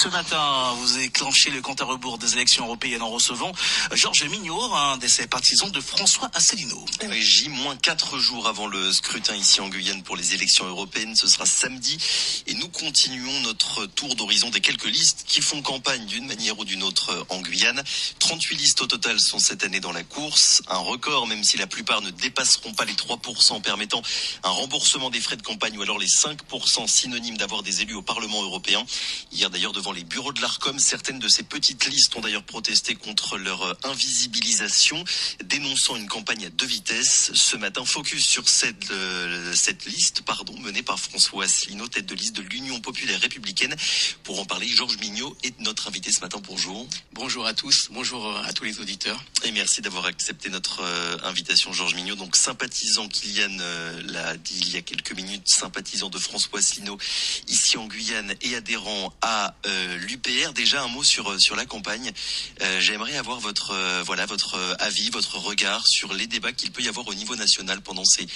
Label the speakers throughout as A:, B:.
A: Ce matin, vous avez clenché le compte à rebours des élections européennes en recevant Georges Mignot, un des sympathisants de François Asselineau.
B: Oui, J-4 jours avant le scrutin ici en Guyane pour les élections européennes, ce sera samedi. Et nous continuons notre tour d'horizon des quelques listes qui font campagne d'une manière ou d'une autre en Guyane. 38 listes au total sont cette année dans la course. Un record, même si la plupart ne dépasseront pas les 3% permettant un remboursement des frais de campagne ou alors les 5% synonymes d'avoir des élus au Parlement européen. Hier d'ailleurs, devant les bureaux de l'Arcom, certaines de ces petites listes ont d'ailleurs protesté contre leur invisibilisation, dénonçant une campagne à deux vitesses. Ce matin, focus sur cette liste menée par François Asselineau, tête de liste de l'Union populaire républicaine. Pour en parler, Georges Mignot est notre invité ce matin. Bonjour.
C: Bonjour à tous, bonjour à tous les auditeurs.
B: Et merci d'avoir accepté notre invitation, Georges Mignot. Donc sympathisant, Kylian l'a dit il y a quelques minutes, sympathisant de François Asselineau ici en Guyane et adhérent à l'UPR. Déjà un mot sur la campagne. J'aimerais avoir votre avis, votre regard sur les débats qu'il peut y avoir au niveau national pendant ces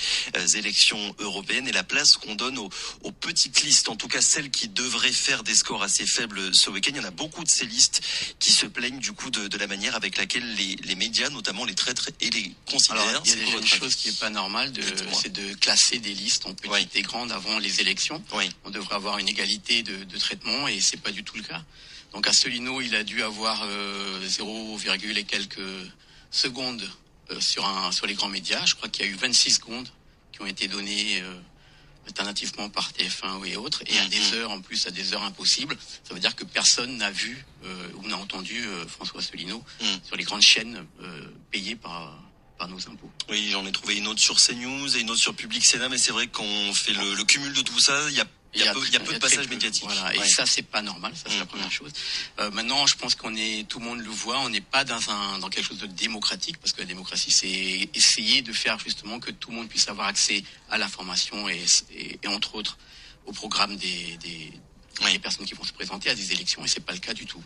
B: élections européennes et la place qu'on donne aux petites listes, en tout cas celles qui devraient faire des scores assez faibles ce week-end. Il y en a beaucoup de ces listes qui se plaignent du coup de la manière avec laquelle les médias notamment les traitent et les considèrent.
C: Alors, il y a déjà une chose qui est pas normale, c'est de classer des listes en petites et grandes avant les élections.
B: Oui.
C: On devrait avoir une égalité de traitement et c'est pas du tout le cas. Donc Asselineau, il a dû avoir 0, et quelques secondes sur les grands médias. Je crois qu'il y a eu 26 secondes qui ont été données alternativement par TF1 et autres, et à des heures en plus, à des heures impossibles. Ça veut dire que personne n'a vu ou n'a entendu François Asselineau sur les grandes chaînes payées par nos impôts.
B: Oui, j'en ai trouvé une autre sur CNews et une autre sur Public Sénat, mais c'est vrai qu'on fait le cumul de tout ça, il y a peu de passages médiatiques.
C: Voilà, et ça c'est pas normal, ça c'est la première chose. Maintenant, je pense tout le monde le voit, on n'est pas dans quelque chose de démocratique, parce que la démocratie c'est essayer de faire justement que tout le monde puisse avoir accès à l'information et entre autres au programme des personnes qui vont se présenter à des élections, et c'est pas le cas du tout.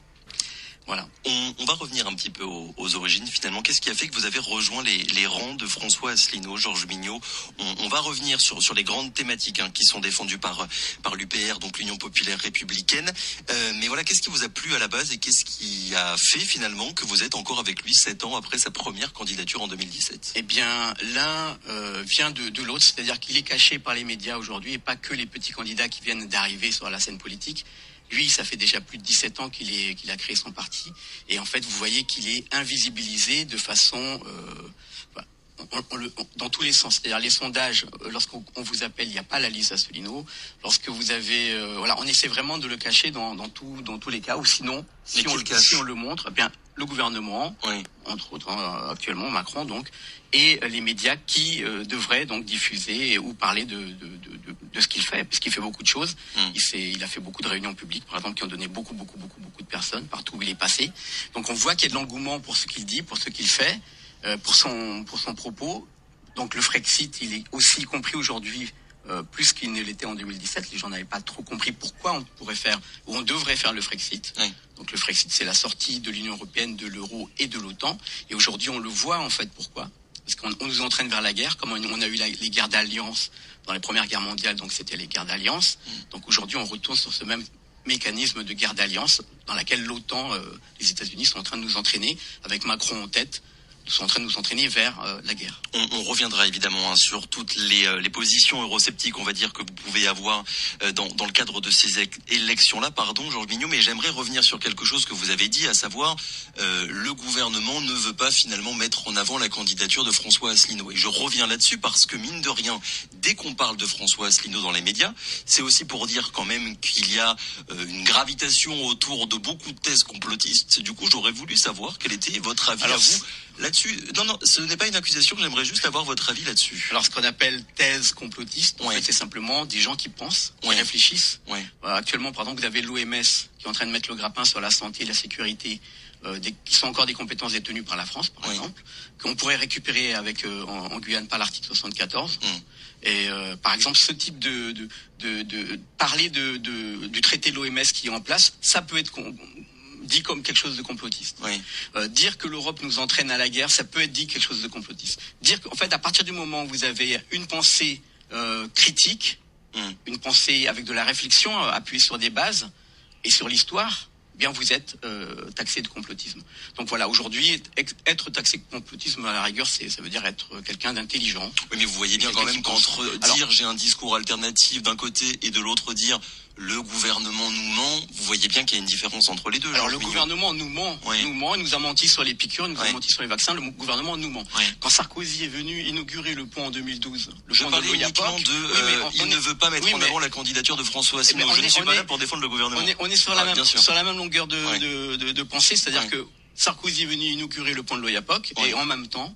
C: Voilà.
B: On va revenir un petit peu aux origines finalement. Qu'est-ce qui a fait que vous avez rejoint les rangs de François Asselineau, Georges Mignot? On va revenir sur les grandes thématiques qui sont défendues par l'UPR, donc l'Union populaire républicaine. Mais voilà, qu'est-ce qui vous a plu à la base et qu'est-ce qui a fait finalement que vous êtes encore avec lui 7 ans après sa première candidature en 2017?
C: Eh bien, l'un vient de l'autre, c'est-à-dire qu'il est caché par les médias aujourd'hui et pas que les petits candidats qui viennent d'arriver sur la scène politique. Lui, ça fait déjà plus de 17 ans qu'il a créé son parti. Et en fait, vous voyez qu'il est invisibilisé de façon... dans tous les sens. C'est-à-dire les sondages, lorsqu'on vous appelle, il n'y a pas la liste Asselineau. Lorsque vous avez... on essaie vraiment de le cacher dans tous les cas. Ou sinon, si on le montre, eh bien, le gouvernement, entre autres, actuellement, Macron, donc, et les médias qui devraient donc diffuser ou parler de ce qu'il fait, parce qu'il fait beaucoup de choses. Il a fait beaucoup de réunions publiques, par exemple, qui ont donné beaucoup de personnes partout où il est passé. Donc on voit qu'il y a de l'engouement pour ce qu'il dit, pour ce qu'il fait, pour son propos. Donc le Frexit, il est aussi compris aujourd'hui plus qu'il ne l'était en 2017. Les gens n'avaient pas trop compris pourquoi on devrait faire le Frexit. Oui. Donc le Frexit, c'est la sortie de l'Union européenne, de l'euro et de l'OTAN. Et aujourd'hui, on le voit en fait pourquoi. Parce qu'on nous entraîne vers la guerre, comme on a eu les guerres d'alliance dans les premières guerres mondiales, donc c'était les guerres d'alliance. Donc aujourd'hui, on retourne sur ce même mécanisme de guerre d'alliance dans laquelle l'OTAN, les États-Unis sont en train de nous entraîner, avec Macron en tête, sont en train de nous entraîner vers la guerre.
B: On reviendra évidemment sur toutes les positions eurosceptiques, on va dire, que vous pouvez avoir dans le cadre de ces élections-là, Georges Mignot, mais j'aimerais revenir sur quelque chose que vous avez dit, à savoir le gouvernement ne veut pas finalement mettre en avant la candidature de François Asselineau. Et je reviens là-dessus parce que mine de rien, dès qu'on parle de François Asselineau dans les médias, c'est aussi pour dire quand même qu'il y a une gravitation autour de beaucoup de thèses complotistes. Du coup, j'aurais voulu savoir quel était votre avis à vous là-dessus. Non, ce n'est pas une accusation, j'aimerais juste avoir votre avis là-dessus.
C: Alors, ce qu'on appelle thèse complotiste, en fait, c'est simplement des gens qui pensent, qui réfléchissent. Actuellement, par exemple, vous avez l'OMS qui est en train de mettre le grappin sur la santé et la sécurité, qui sont encore des compétences détenues par la France, par exemple, qu'on pourrait récupérer en Guyane par l'article 74. Et par exemple, ce type de parler du traité de l'OMS qui est en place, ça peut être dit comme quelque chose de complotiste. Dire que l'Europe nous entraîne à la guerre, ça peut être dit quelque chose de complotiste. Dire qu'en fait, à partir du moment où vous avez une pensée critique, une pensée avec de la réflexion appuyée sur des bases, et sur l'histoire, bien vous êtes taxé de complotisme. Donc voilà, aujourd'hui, être taxé de complotisme, à la rigueur, ça veut dire être quelqu'un d'intelligent.
B: Oui, mais vous voyez bien quand même qu'entre dire j'ai un discours alternatif d'un côté et de l'autre dire le gouvernement nous ment, vous voyez bien qu'il y a une différence entre les deux.
C: Alors le gouvernement nous ment, il nous a menti sur les piqûres, il nous a menti sur les vaccins, le gouvernement nous ment. Quand Sarkozy est venu inaugurer le pont en 2012,
B: je parlais uniquement il ne veut pas mettre en avant la candidature de François Asselineau. Je ne suis pas là pour défendre le gouvernement.
C: On est sur la même longueur de pensée, c'est-à-dire que Sarkozy est venu inaugurer le pont de l'Oyapock et en même temps,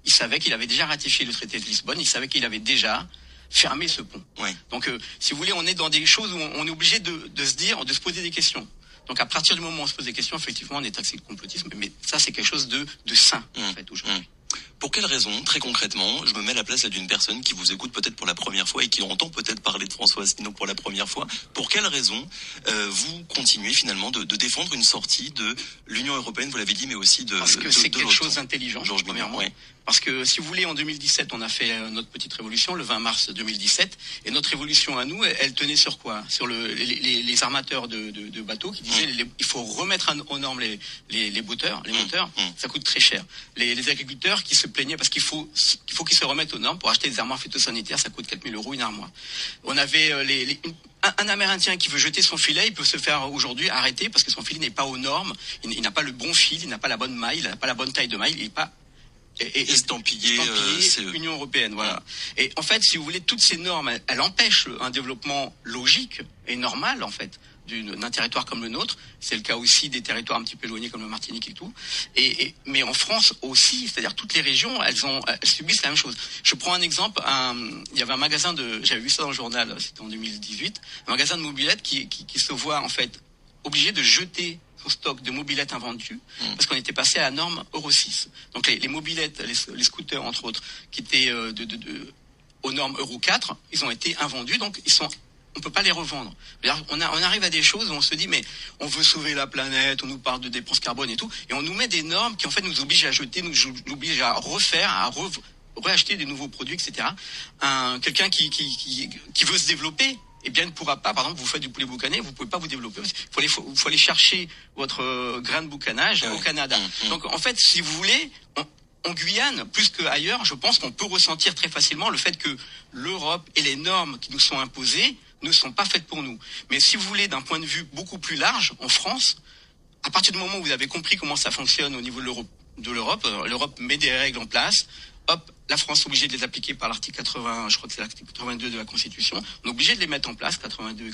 C: il savait qu'il avait déjà ratifié le traité de Lisbonne, il savait qu'il avait déjà fermé ce pont. Donc, si vous voulez, on est dans des choses où on est obligé de se poser des questions. Donc, à partir du moment où on se pose des questions, effectivement, on est taxé de complotisme, mais ça, c'est quelque chose de sain, en fait, aujourd'hui.
B: Pour quelle raison, très concrètement, je me mets à la place d'une personne qui vous écoute peut-être pour la première fois et qui entend peut-être parler de François Asselineau pour la première fois. Pour quelle raison vous continuez finalement de défendre une sortie de l'Union européenne, vous l'avez dit, mais aussi de
C: Parce que c'est quelque chose d'intelligent,
B: Georges
C: premièrement. Parce que, si vous voulez, en 2017, on a fait notre petite révolution, le 20 mars 2017, et notre révolution à nous, elle tenait sur quoi? Sur les armateurs de bateaux qui disaient il faut remettre aux normes les moteurs, ça coûte très cher. Les agriculteurs qui se plaignaient parce qu'il faut qu'ils se remettent aux normes pour acheter des armoires phytosanitaires, ça coûte 4 000 € une armoire. On avait un Amérindien qui veut jeter son filet, il peut se faire aujourd'hui arrêter parce que son filet n'est pas aux normes, il n'a pas le bon fil, il n'a pas la bonne maille, il n'a pas la bonne taille de maille, il n'est pas
B: estampillé
C: Union européenne, voilà. Et en fait, si vous voulez, toutes ces normes, elles empêchent un développement logique et normal, en fait, d'un territoire comme le nôtre. C'est le cas aussi des territoires un petit peu éloignés comme le Martinique et tout. Mais en France aussi, c'est-à-dire toutes les régions, elles subissent la même chose. Je prends un exemple. Il y avait un magasin j'avais vu ça dans le journal, c'était en 2018, un magasin de mobylettes qui se voit en fait obligé de jeter son stock de mobylettes invendues parce qu'on était passé à la norme Euro 6. Donc les mobylettes, les scooters entre autres, qui étaient aux normes Euro 4, ils ont été invendus, donc on peut pas les revendre. On arrive à des choses où on se dit mais on veut sauver la planète, on nous parle de dépenses carbone et tout, et on nous met des normes qui en fait nous obligent à jeter, nous obligent à refaire, à réacheter des nouveaux produits, etc. Quelqu'un qui veut se développer, eh bien, ne pourra pas, par exemple, vous faites du poulet boucané, vous pouvez pas vous développer. Il faut aller chercher votre grain de boucanage au Canada. Donc, en fait, si vous voulez, en Guyane, plus qu'ailleurs, je pense qu'on peut ressentir très facilement le fait que l'Europe et les normes qui nous sont imposées ne sont pas faites pour nous. Mais si vous voulez, d'un point de vue beaucoup plus large, en France, à partir du moment où vous avez compris comment ça fonctionne au niveau de l'Europe, l'Europe met des règles en place, hop, la France est obligée de les appliquer par l'article 80, je crois que c'est l'article 82 de la Constitution. On est obligé de les mettre en place, 82,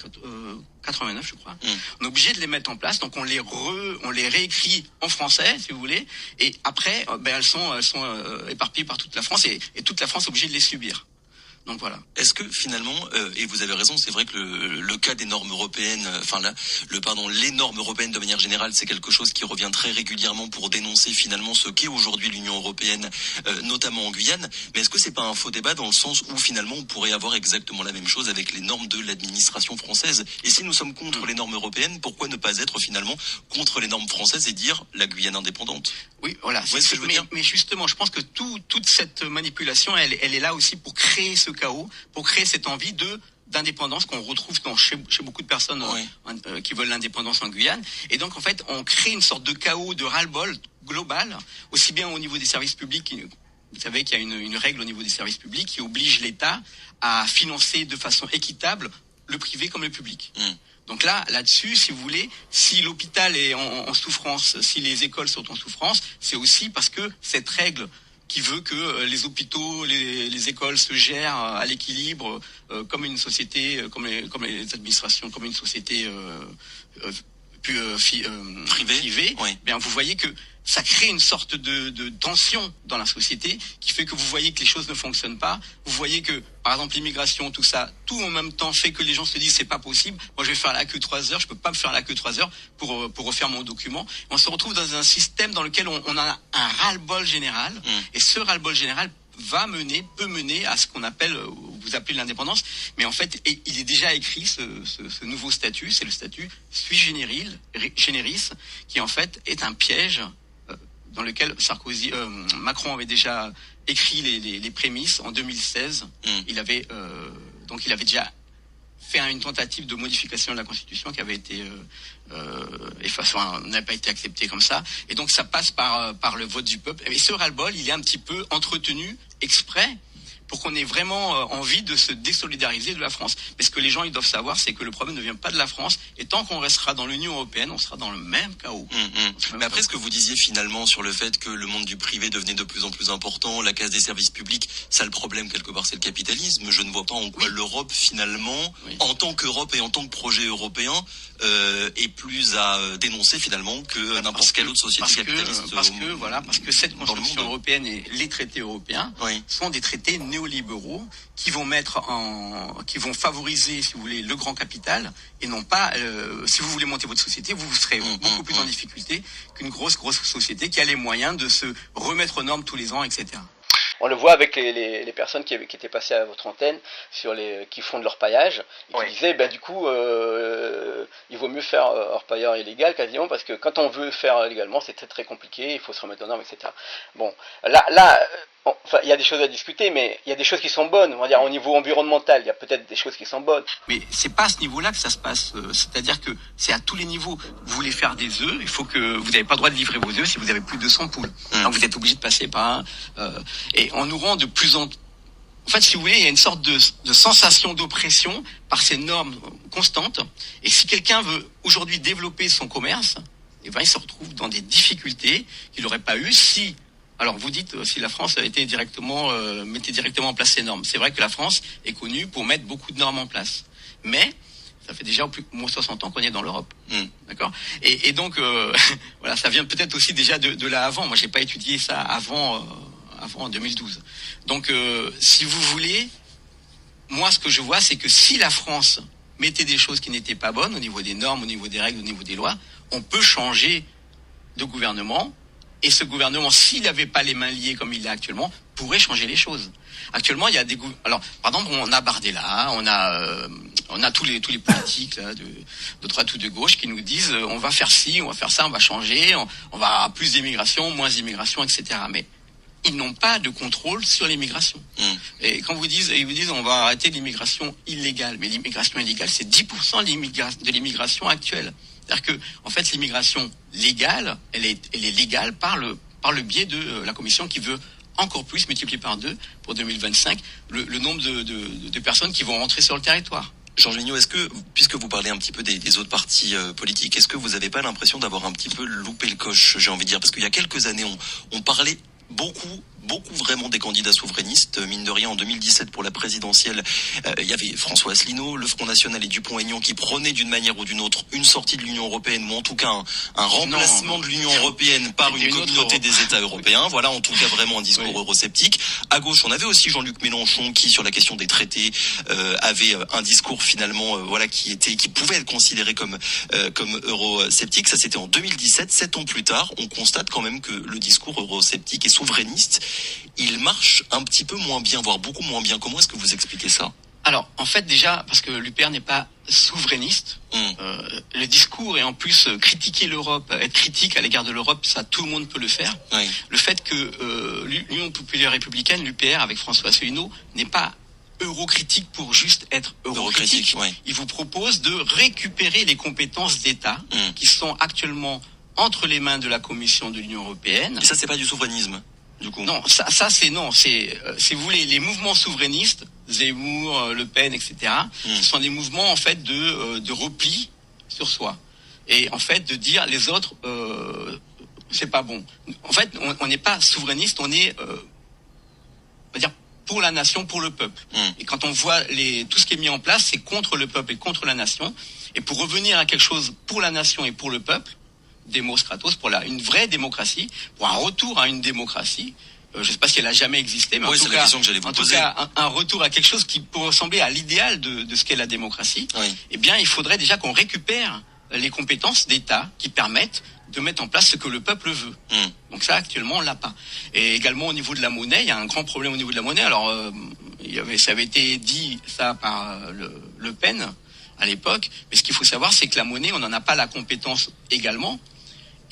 C: 89, je crois. On est obligé de les mettre en place, donc on les réécrit en français, si vous voulez, et après, elles sont éparpillées par toute la France et toute la France est obligée de les subir. Donc voilà.
B: Est-ce que finalement, et vous avez raison, c'est vrai que le cas des normes européennes, les normes européennes de manière générale, c'est quelque chose qui revient très régulièrement pour dénoncer finalement ce qu'est aujourd'hui l'Union européenne, notamment en Guyane. Mais est-ce que c'est pas un faux débat dans le sens où finalement on pourrait avoir exactement la même chose avec les normes de l'administration française? Et si nous sommes contre les normes européennes, pourquoi ne pas être finalement contre les normes françaises et dire la Guyane indépendante?
C: Oui, voilà. Mais justement, je pense que toute cette manipulation, elle est là aussi pour créer ce chaos, pour créer cette envie d'indépendance qu'on retrouve chez beaucoup de personnes qui veulent l'indépendance en Guyane. Et donc, en fait, on crée une sorte de chaos, de ras-le-bol global, aussi bien au niveau des services publics. Vous savez qu'il y a une règle au niveau des services publics qui oblige l'État à financer de façon équitable le privé comme le public. Donc là-dessus, si vous voulez, si l'hôpital est en souffrance, si les écoles sont en souffrance, c'est aussi parce que cette règle qui veut que les hôpitaux, les écoles se gèrent à l'équilibre comme une société, comme les administrations, comme une société privée. Bien, vous voyez que ça crée une sorte de tension dans la société qui fait que vous voyez que les choses ne fonctionnent pas. Vous voyez que, par exemple, l'immigration, tout ça, tout en même temps fait que les gens se disent c'est pas possible. Moi, je vais faire la queue 3 heures. Je peux pas me faire la queue 3 heures pour refaire mon document. On se retrouve dans un système dans lequel on a un ras-le-bol général. Et ce ras-le-bol général peut mener à ce qu'on appelle, vous appelez l'indépendance, mais en fait, il est déjà écrit ce nouveau statut, c'est le statut sui generis, qui en fait est un piège dans lequel Macron avait déjà écrit les prémices en 2016. Il avait déjà fait une tentative de modification de la Constitution qui avait été n'a pas été acceptée comme ça. Et donc ça passe par le vote du peuple. Et ce ras-le-bol, il est un petit peu entretenu exprès pour qu'on ait vraiment envie de se désolidariser de la France. Mais ce que les gens ils doivent savoir, c'est que le problème ne vient pas de la France. Et tant qu'on restera dans l'Union européenne, on sera dans le même chaos.
B: Mais après, ce que vous disiez finalement sur le fait que le monde du privé devenait de plus en plus important, la casse des services publics, ça le problème quelque part, c'est le capitalisme. Je ne vois pas en quoi l'Europe finalement, en tant qu'Europe et en tant que projet européen, est plus à dénoncer finalement que n'importe quelle autre société capitaliste.
C: Parce que cette construction européenne et les traités européens sont des traités néolibéraux qui vont favoriser, si vous voulez, le grand capital et non pas, si vous voulez monter votre société, vous serez beaucoup plus en difficulté qu'une grosse société qui a les moyens de se remettre aux normes tous les ans, etc.
D: On le voit avec les personnes qui étaient passées à votre antenne, qui font de l'orpaillage, et qui disaient, du coup, il vaut mieux faire orpailleur illégal quasiment, parce que quand on veut faire légalement, c'est très très compliqué, il faut se remettre aux normes, etc. Bon, là, il y a des choses à discuter, mais il y a des choses qui sont bonnes. On va dire au niveau environnemental, il y a peut-être des choses qui sont bonnes.
C: Mais c'est pas à ce niveau-là que ça se passe. C'est-à-dire que c'est à tous les niveaux. Vous voulez faire des œufs, il faut que vous n'avez pas le droit de livrer vos œufs si vous avez plus de 200 poules. Donc vous êtes obligé de passer par et on nous rend de plus en fait, si vous voulez, il y a une sorte de sensation d'oppression par ces normes constantes. Et si quelqu'un veut aujourd'hui développer son commerce, il se retrouve dans des difficultés qu'il n'aurait pas eu si. Alors vous dites si la France mettait directement en place ces normes. C'est vrai que la France est connue pour mettre beaucoup de normes en place. Mais ça fait déjà au moins 60 ans qu'on est dans l'Europe. D'accord ? Et donc voilà, ça vient peut-être aussi déjà de là avant. Moi j'ai pas étudié ça avant 2012. Donc si vous voulez, moi ce que je vois c'est que si la France mettait des choses qui n'étaient pas bonnes au niveau des normes, au niveau des règles, au niveau des lois, on peut changer de gouvernement. Et ce gouvernement, s'il n'avait pas les mains liées comme il l'a actuellement, pourrait changer les choses. Actuellement, il y a des alors par exemple, on a Bardella, on a tous les politiques là, de droite ou de gauche qui nous disent on va faire ci, on va faire ça, on va changer, on va avoir plus d'immigration, moins d'immigration, etc. Mais ils n'ont pas de contrôle sur l'immigration. Et quand ils vous disent on va arrêter l'immigration illégale, mais l'immigration illégale, c'est 10% de l'immigration actuelle. C'est-à-dire que, en fait, l'immigration légale, elle est légale par le biais de la Commission qui veut encore plus multiplier par 2 pour 2025 le nombre de personnes qui vont rentrer sur le territoire.
B: Georges Mignot, est-ce que, puisque vous parlez un petit peu des autres partis politiques, est-ce que vous n'avez pas l'impression d'avoir un petit peu loupé le coche, j'ai envie de dire, parce qu'il y a quelques années, on parlait beaucoup vraiment des candidats souverainistes. Mine de rien, en 2017 pour la présidentielle, il y avait François Asselineau, le Front National et Dupont-Aignan qui prenaient d'une manière ou d'une autre une sortie de l'Union européenne, ou en tout cas un remplacement de l'Union européenne par une communauté des États européens. Voilà, en tout cas vraiment un discours eurosceptique. À gauche, on avait aussi Jean-Luc Mélenchon qui, sur la question des traités, avait un discours finalement, qui pouvait être considéré comme eurosceptique. Ça, c'était en 2017. 7 ans plus tard, on constate quand même que le discours eurosceptique et souverainiste, il marche un petit peu moins bien, voire beaucoup moins bien. Comment est-ce que vous expliquez ça ?
C: Alors, en fait, déjà, parce que l'UPR n'est pas souverainiste, le discours et en plus critiquer l'Europe, être critique à l'égard de l'Europe, ça tout le monde peut le faire. Oui. Le fait que l'Union populaire républicaine, l'UPR, avec François Asselineau, n'est pas eurocritique pour juste être eurocritique. Il vous propose de récupérer les compétences d'État qui sont actuellement entre les mains de la Commission de l'Union européenne.
B: Et ça, c'est pas du souverainisme, du coup.
C: Non, c'est si vous voulez, les mouvements souverainistes, Zemmour, Le Pen, etc. Ce sont des mouvements en fait de repli sur soi et en fait de dire les autres c'est pas bon. En fait, on n'est pas souverainiste, on est on va dire pour la nation, pour le peuple. Et quand on voit tout ce qui est mis en place, c'est contre le peuple et contre la nation. Et pour revenir à quelque chose pour la nation et pour le peuple, Demos Kratos, pour une vraie démocratie, pour un retour à une démocratie. Je ne sais pas si elle a jamais existé, mais en tout cas, un retour à quelque chose qui peut ressembler à l'idéal de ce qu'est la démocratie. Oui. Eh bien, il faudrait déjà qu'on récupère les compétences d'État qui permettent de mettre en place ce que le peuple veut. Donc ça, actuellement, on l'a pas. Et également au niveau de la monnaie, il y a un grand problème au niveau de la monnaie. Alors, ça avait été dit ça par Le Pen à l'époque, mais ce qu'il faut savoir, c'est que la monnaie, on n'en a pas la compétence également.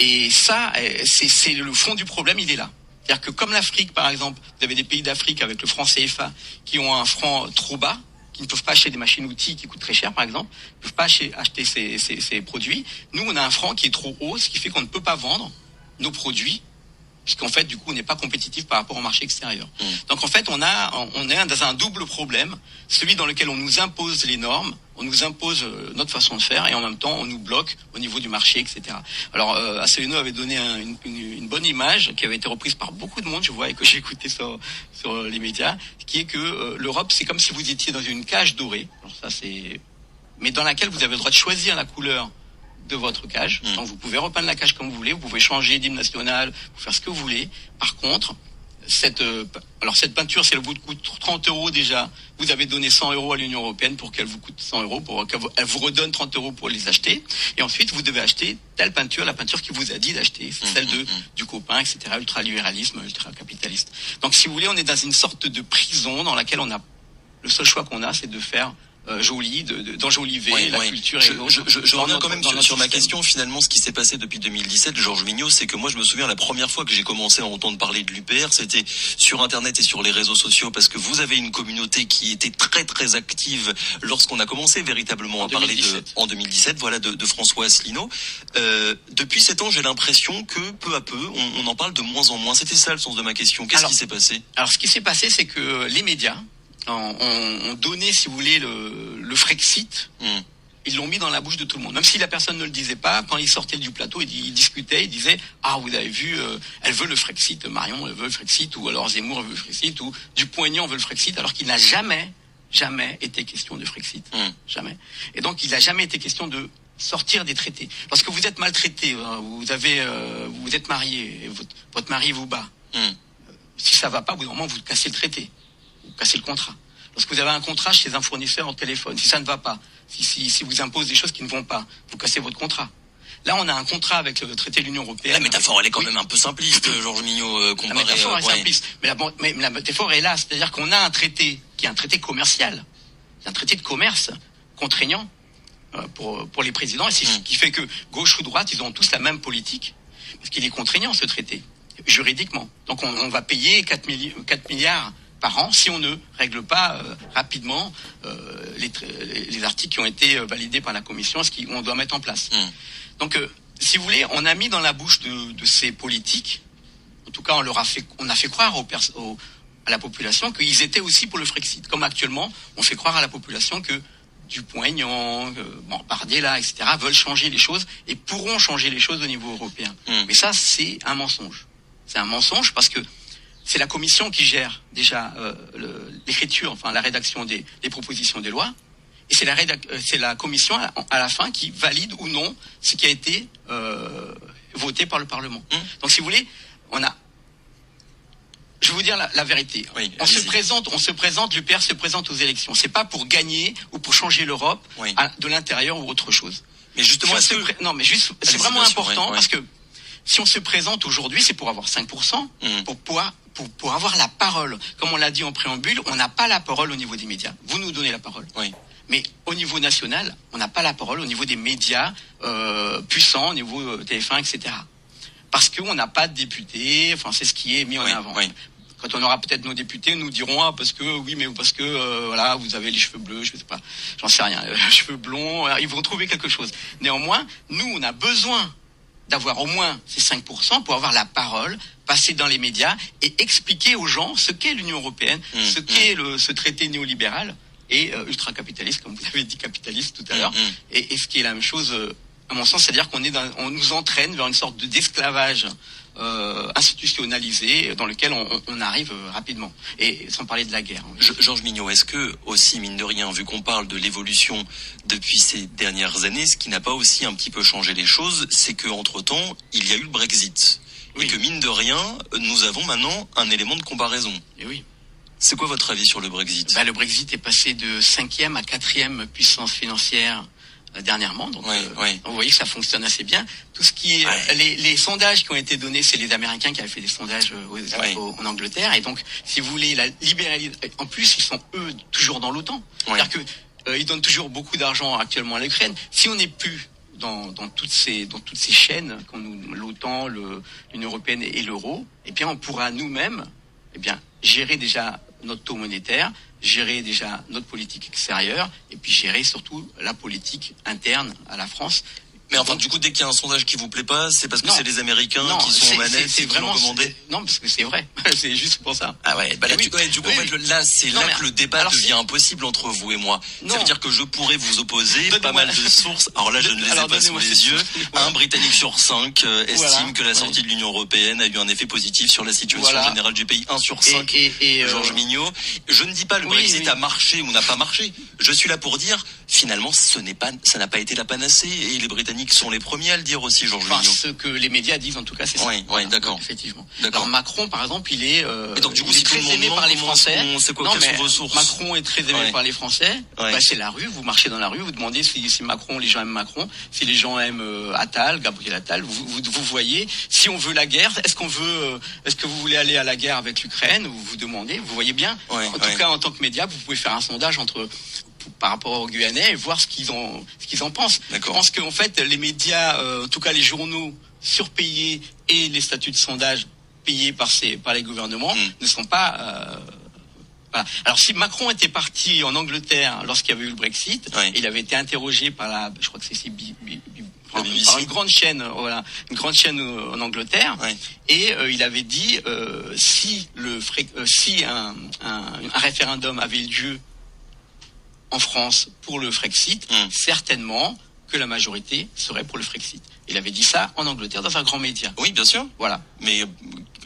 C: Et ça, c'est le fond du problème, il est là. C'est-à-dire que comme l'Afrique, par exemple, vous avez des pays d'Afrique avec le franc CFA qui ont un franc trop bas, qui ne peuvent pas acheter des machines-outils qui coûtent très cher, par exemple, ne peuvent pas acheter ces produits. Nous, on a un franc qui est trop haut, ce qui fait qu'on ne peut pas vendre nos produits, puisqu'en fait, du coup, on n'est pas compétitif par rapport au marché extérieur. Donc, en fait, on est dans un double problème, celui dans lequel on nous impose les normes, on nous impose notre façon de faire, et en même temps, on nous bloque au niveau du marché, etc. Alors, Asselineau avait donné une bonne image, qui avait été reprise par beaucoup de monde, je vois, et que j'ai écouté sur les médias, qui est que l'Europe, c'est comme si vous étiez dans une cage dorée. Alors ça, mais dans laquelle vous avez le droit de choisir la couleur de votre cage. Donc vous pouvez repeindre la cage comme vous voulez, vous pouvez changer d'hymne national, vous faire ce que vous voulez. Par contre, cette peinture, si elle vous coûte 30 € déjà, vous avez donné 100 € à l'Union européenne pour qu'elle vous coûte 100 €, pour qu'elle vous redonne 30 € pour les acheter. Et ensuite, vous devez acheter telle peinture, la peinture qui vous a dit d'acheter, celle du copain, etc., ultralibéralisme, ultracapitaliste. Donc si vous voulez, on est dans une sorte de prison dans laquelle le seul choix qu'on a, c'est de faire d'enjoliver la culture.
B: Je reviens quand même sur ma question. Finalement, ce qui s'est passé depuis 2017, Georges Mignot, c'est que moi, je me souviens la première fois que j'ai commencé à entendre parler de l'UPR, c'était sur Internet et sur les réseaux sociaux, parce que vous avez une communauté qui était très très active lorsqu'on a commencé véritablement à parler en 2017, voilà, de François Asselineau. Depuis 7 ans, j'ai l'impression que peu à peu, on en parle de moins en moins. C'était ça le sens de ma question. Qu'est-ce qui s'est passé?
C: Alors, ce qui s'est passé, c'est que les médias ont donné, si vous voulez, le Frexit. Ils l'ont mis dans la bouche de tout le monde. Même si la personne ne le disait pas, quand ils sortaient du plateau, ils discutaient, ils disaient « Ah, vous avez vu, elle veut le Frexit, Marion, elle veut le Frexit, ou alors Zemmour veut le Frexit, ou Dupont-Aignan veut le Frexit », alors qu'il n'a jamais été question de Frexit. Jamais. Et donc, il n'a jamais été question de sortir des traités. Parce que vous êtes maltraité, vous êtes marié, et votre mari vous bat. Si ça va pas, au bout d'un moment, vous cassez le traité. Vous cassez le contrat. Lorsque vous avez un contrat chez un fournisseur en téléphone, si ça ne va pas, si vous impose des choses qui ne vont pas, vous cassez votre contrat. Là, on a un contrat avec le traité de l'Union européenne.
B: La métaphore, elle est quand même un peu simpliste, Georges Mignot, comparé.
C: La métaphore est simpliste, mais la métaphore est là, c'est-à-dire qu'on a un traité qui est un traité commercial, c'est un traité de commerce contraignant pour les présidents, et c'est ce qui fait que gauche ou droite, ils ont tous la même politique, parce qu'il est contraignant ce traité juridiquement. Donc on va payer 4 milliards par an si on ne règle pas rapidement les articles qui ont été validés par la Commission, ce qu'on doit mettre en place. Donc, si vous voulez, on a mis dans la bouche de ces politiques, en tout cas on a fait croire à la population qu'ils étaient aussi pour le Frexit. Comme actuellement, on fait croire à la population que Dupont-Aignan, Bardella, etc. veulent changer les choses et pourront changer les choses au niveau européen. Mais ça, c'est un mensonge. C'est un mensonge parce que c'est la Commission qui gère déjà l'écriture, enfin la rédaction des propositions des lois, et c'est la Commission à la fin qui valide ou non ce qui a été voté par le Parlement. Donc si vous voulez, je vais vous dire la vérité.
B: Oui,
C: on se présente, l'UPR se présente aux élections. C'est pas pour gagner ou pour changer l'Europe de l'intérieur ou autre chose.
B: Mais justement,
C: c'est vraiment important parce que si on se présente aujourd'hui, c'est pour avoir 5%, pour avoir la parole. Comme on l'a dit en préambule, on n'a pas la parole au niveau des médias. Vous nous donnez la parole.
B: Oui.
C: Mais au niveau national, on n'a pas la parole au niveau des médias puissants, au niveau TF1, etc. Parce qu'on n'a pas de députés, enfin c'est ce qui est mis en avant. Oui. Quand on aura peut-être nos députés, nous diront parce que voilà, vous avez les cheveux bleus, je sais pas, j'en sais rien, cheveux blonds, ils vont trouver quelque chose. Néanmoins, nous on a besoin d'avoir au moins ces 5% pour avoir la parole, passer dans les médias et expliquer aux gens ce qu'est l'Union européenne, ce qu'est ce traité néolibéral et ultra-capitaliste, comme vous avez dit capitaliste tout à l'heure, et ce qui est la même chose, à mon sens, c'est-à-dire on nous entraîne vers une sorte d'esclavage institutionnalisé dans lequel on arrive rapidement, et sans parler de la guerre.
B: Georges Mignot, est-ce que aussi, mine de rien, vu qu'on parle de l'évolution depuis ces dernières années, ce qui n'a pas aussi un petit peu changé les choses, c'est que entre-temps, il y a eu le Brexit. Oui. Et que mine de rien, nous avons maintenant un élément de comparaison.
C: Et oui.
B: C'est quoi votre avis sur le Brexit ?
C: Le Brexit est passé de 5e à 4e puissance financière dernièrement, donc vous voyez que ça fonctionne assez bien. Tout ce qui est les sondages qui ont été donnés, c'est les Américains qui avaient fait des sondages en Angleterre, et donc si vous voulez la libéralisation, en plus ils sont eux toujours dans l'OTAN, c'est-à-dire que ils donnent toujours beaucoup d'argent actuellement à l'Ukraine. Si on n'est plus dans toutes ces chaînes, l'OTAN, l'Union européenne et l'euro, eh bien on pourra nous-mêmes gérer déjà notre taux monétaire, gérer déjà notre politique extérieure et puis gérer surtout la politique interne à la France.
B: Mais enfin, du coup, dès qu'il y a un sondage qui vous plaît pas, c'est parce que c'est les Américains qui sont aux manettes et qui l'ont commandé.
C: Non, parce que c'est vrai. C'est juste pour ça.
B: Ah ouais. Bah là, du coup, là, c'est là que le débat devient impossible entre vous et moi. Ça veut dire que je pourrais vous opposer pas mal de sources. Alors là, je ne les ai pas sous les yeux. Un Britannique sur 5 estime que la sortie de l'Union européenne a eu un effet positif sur la situation générale du pays. 1 sur 5. Georges Mignot. Je ne dis pas le Brexit a marché ou n'a pas marché. Je suis là pour dire, finalement, ça n'a pas été la panacée et les Britanniques sont les premiers à le dire aussi, Georges Mignot.
C: Ce que les médias disent, en tout cas, c'est ça.
B: Oui, d'accord.
C: Effectivement.
B: D'accord.
C: Alors Macron, par exemple, il est,
B: et donc, du coup,
C: il est très aimé par les Français.
B: C'est quoi, quelles sont vos sources?
C: Macron est très aimé par les Français. Bah, c'est la rue. Vous marchez dans la rue, vous demandez si Macron, les gens aiment Macron, si les gens aiment Attal, Gabriel Attal. Vous voyez, si on veut la guerre, est-ce que vous voulez aller à la guerre avec l'Ukraine? Vous demandez. Vous voyez bien. En tout cas, en tant que média, vous pouvez faire un sondage par rapport aux Guyanais et voir ce qu'ils en pensent. Je pense qu'en fait, les médias, en tout cas les journaux surpayés et les statuts de sondage payés par les gouvernements ne sont pas... Voilà. Alors si Macron était parti en Angleterre lorsqu'il y avait eu le Brexit, il avait été interrogé par je crois que c'est par une grande chaîne, une grande chaîne en Angleterre, et il avait dit si un référendum avait lieu en France pour le Frexit, certainement que la majorité serait pour le Frexit. Il avait dit ça en Angleterre dans un grand média.
B: Oui, bien sûr.
C: Voilà.
B: Mais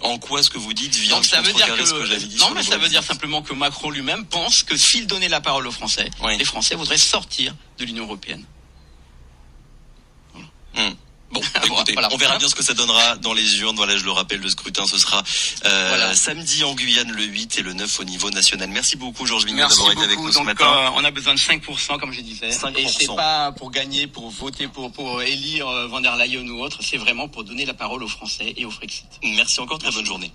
B: en quoi ce que vous dites vient
C: ça veut dire
B: ce que j'avais dit?
C: Non, mais ça veut dire simplement que Macron lui-même pense que s'il donnait la parole aux Français, les Français voudraient sortir de l'Union européenne. Voilà.
B: Bon, écoutez, on verra bien ce que ça donnera dans les urnes. Voilà, je le rappelle, le scrutin, ce sera samedi en Guyane, le 8 et le 9 au niveau national. Merci beaucoup, Georges Mignot, d'avoir été avec nous ce matin.
C: On a besoin de 5%, comme je disais. 5%. Et c'est pas pour gagner, pour voter, pour élire Van der Leyen ou autre. C'est vraiment pour donner la parole aux Français et aux Frexit.
B: Merci encore, très bonne journée.